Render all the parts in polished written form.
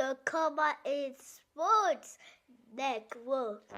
the Comma in Sports Network.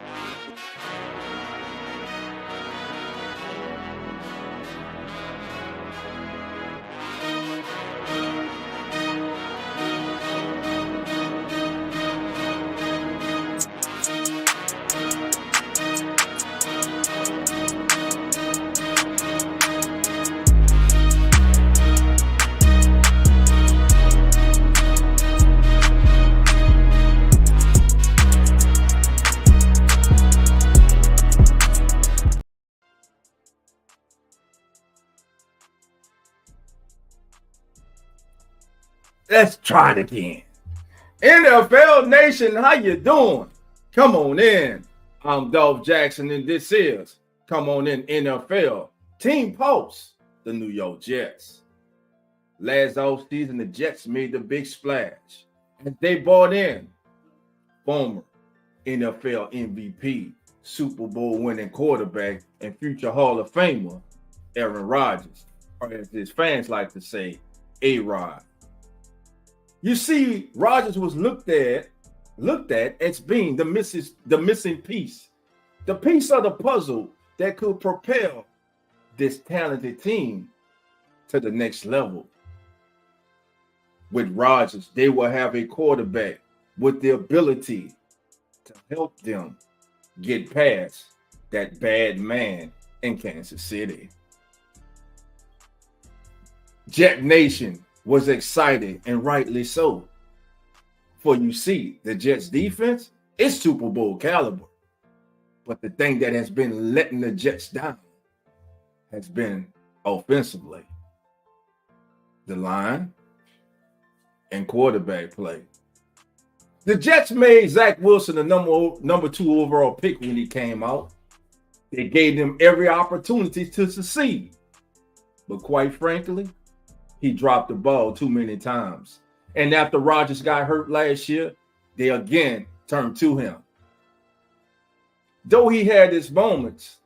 Let's try it again. NFL Nation, how you doing? Come on in. I'm Dolph Jackson, and this is Come On In NFL Team Post, the New York Jets. Last offseason, the Jets made the big splash as they brought in former NFL MVP, Super Bowl winning quarterback, and future Hall of Famer, Aaron Rodgers, or as his fans like to say, A-Rod. You see, Rodgers was looked at as being the missing piece, the piece of the puzzle that could propel this talented team to the next level. With Rodgers, they will have a quarterback with the ability to help them get past that bad man in Kansas City. Jet Nation was excited, and rightly so. For you see, the Jets defense is Super Bowl caliber. But the thing that has been letting the Jets down has been offensively. The line and quarterback play. The Jets made Zach Wilson the number 2 overall pick when he came out. They gave him every opportunity to succeed. But quite frankly, he dropped the ball too many times. And after Rodgers got hurt last year, they again turned to him. Though he had his moments,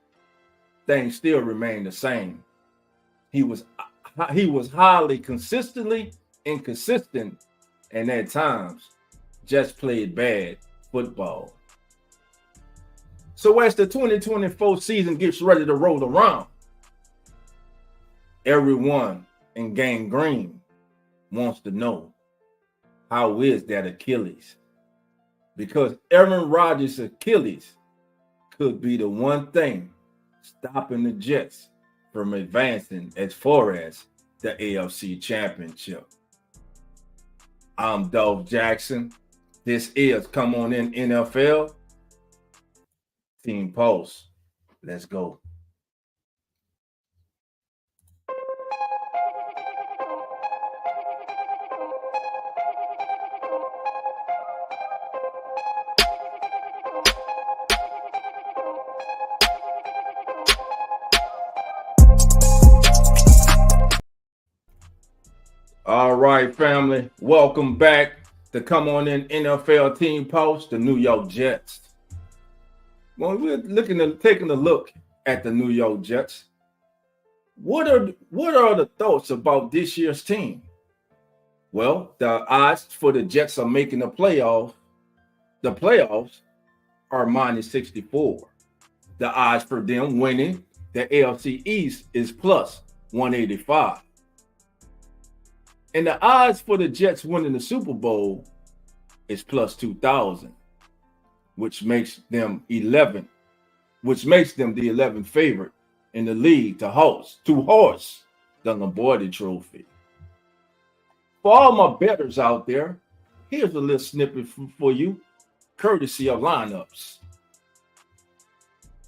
things still remained the same. He was highly consistently inconsistent, and at times just played bad football. So as the 2024 season gets ready to roll around, everyone in Gang Green wants to know, how is that Achilles? Because Aaron Rodgers' Achilles could be the one thing stopping the Jets from advancing as far as the AFC Championship. I'm Dolph Jackson. This is Come On In NFL Team Post. Let's go. All right, family. Welcome back to Come On In NFL Team Post, the New York Jets. When we're taking a look at the New York Jets, what are the thoughts about this year's team? Well, the odds for the Jets are making the playoffs are minus 64. The odds for them winning the AFC East is plus 185. And the odds for the Jets winning the Super Bowl is plus 2,000, which makes them the 11th favorite in the league to host the Lombardi Trophy. For all my bettors out there, here's a little snippet for you, courtesy of lineups.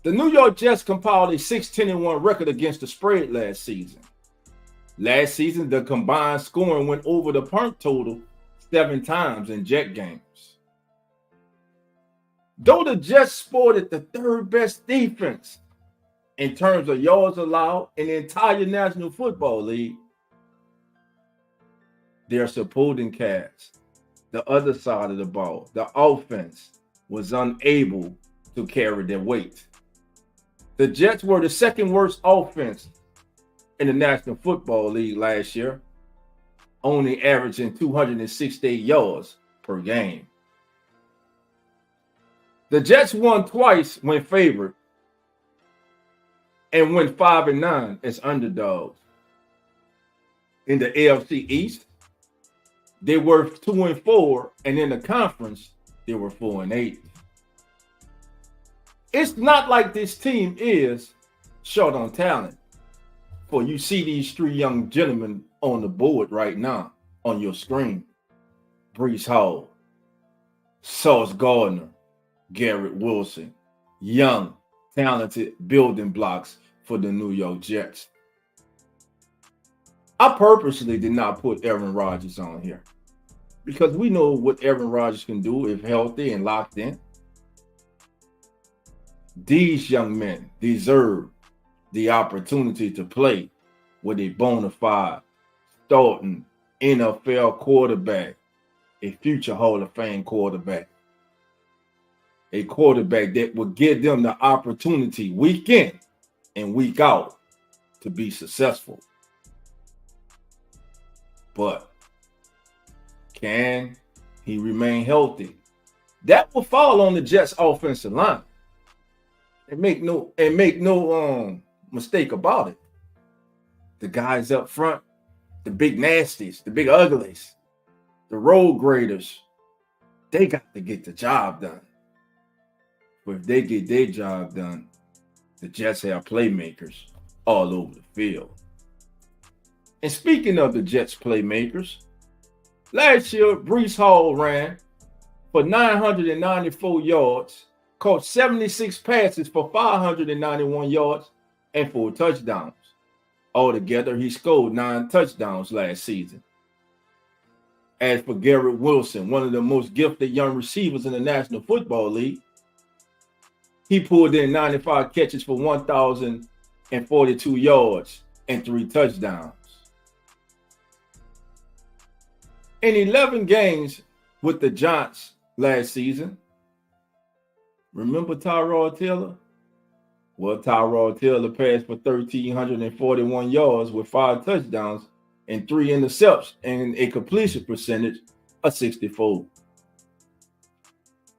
The New York Jets compiled a 6-10-1 record against the spread last season. Last season, the combined scoring went over the punt total 7 times in Jet games. Though the Jets sported the 3rd best defense in terms of yards allowed in the entire National Football League, their supporting cast, the other side of the ball, the offense, was unable to carry their weight. The Jets were the 2nd worst offense in the National Football League last year, only averaging 268 yards per game. The Jets won twice when favored and went 5-9 as underdogs. In the AFC East, they were 2-4, and in the conference, they were 4-8. It's not like this team is short on talent. For you see these three young gentlemen on the board right now on your screen: Breece Hall, Sauce Gardner, Garrett Wilson, young, talented building blocks for the New York Jets. I purposely did not put Aaron Rodgers on here because we know what Aaron Rodgers can do if healthy and locked in. These young men deserve the opportunity to play with a bona fide starting NFL quarterback, a future Hall of Fame quarterback, a quarterback that will give them the opportunity week in and week out to be successful. But can he remain healthy? That will fall on the Jets offensive line. And make no mistake about it. The guys up front, the big nasties, the big uglies, the road graders, they got to get the job done. But if they get their job done, the Jets have playmakers all over the field. And speaking of the Jets playmakers, last year Breece Hall ran for 994 yards, caught 76 passes for 591 yards and 4 touchdowns. Altogether, he scored 9 touchdowns last season. As for Garrett Wilson, one of the most gifted young receivers in the National Football League, he pulled in 95 catches for 1,042 yards and 3 touchdowns. In 11 games with the Giants last season, remember Tyrod Taylor? Well, Tyrod Taylor passed for 1,341 yards with 5 touchdowns and 3 interceptions and a completion percentage of 64.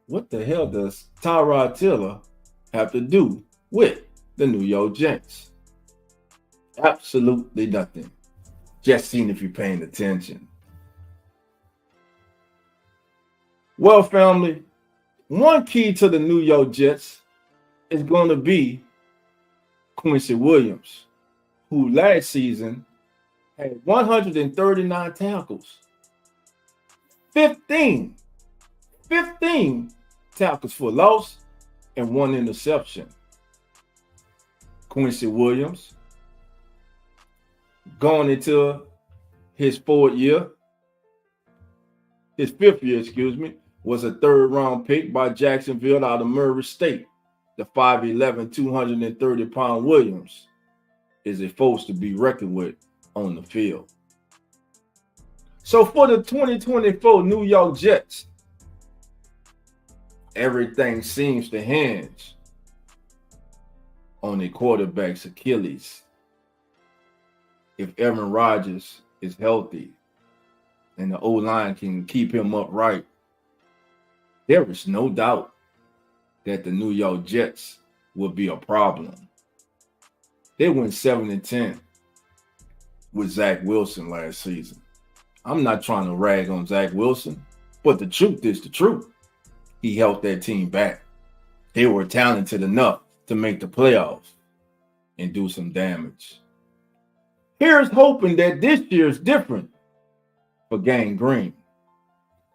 What the hell does Tyrod Taylor have to do with the New York Jets? Absolutely nothing. Just seeing if you're paying attention. Well, family, one key to the New York Jets is going to be Quincy Williams, who last season had 139 tackles, 15 tackles for loss, and 1 interception. Quincy Williams, going into his 5th year, was a 3rd-round pick by Jacksonville out of Murray State. The 5'11", 230-pound Williams is a force to be reckoned with on the field. So for the 2024 New York Jets, everything seems to hinge on a quarterback's Achilles. If Aaron Rodgers is healthy and the O-line can keep him upright, there is no doubt that the New York Jets will be a problem. They went 7-10 with Zach Wilson last season. I'm not trying to rag on Zach Wilson, but the truth is the truth. He held that team back. They were talented enough to make the playoffs and do some damage. Here's hoping that this year is different for Gang Green.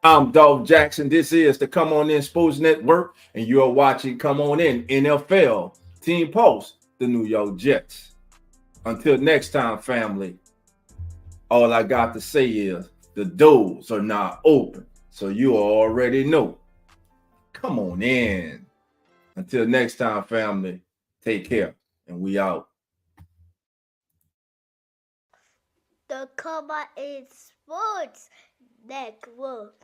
I'm Dolph Jackson. This is the Come On In Sports Network, and you're watching Come On In NFL Team Pulse, the New York Jets. Until next time, family, all I got to say is the doors are not open, so you already know. Come on in. Until next time, family, take care, and we out. The Come On In Sports Network.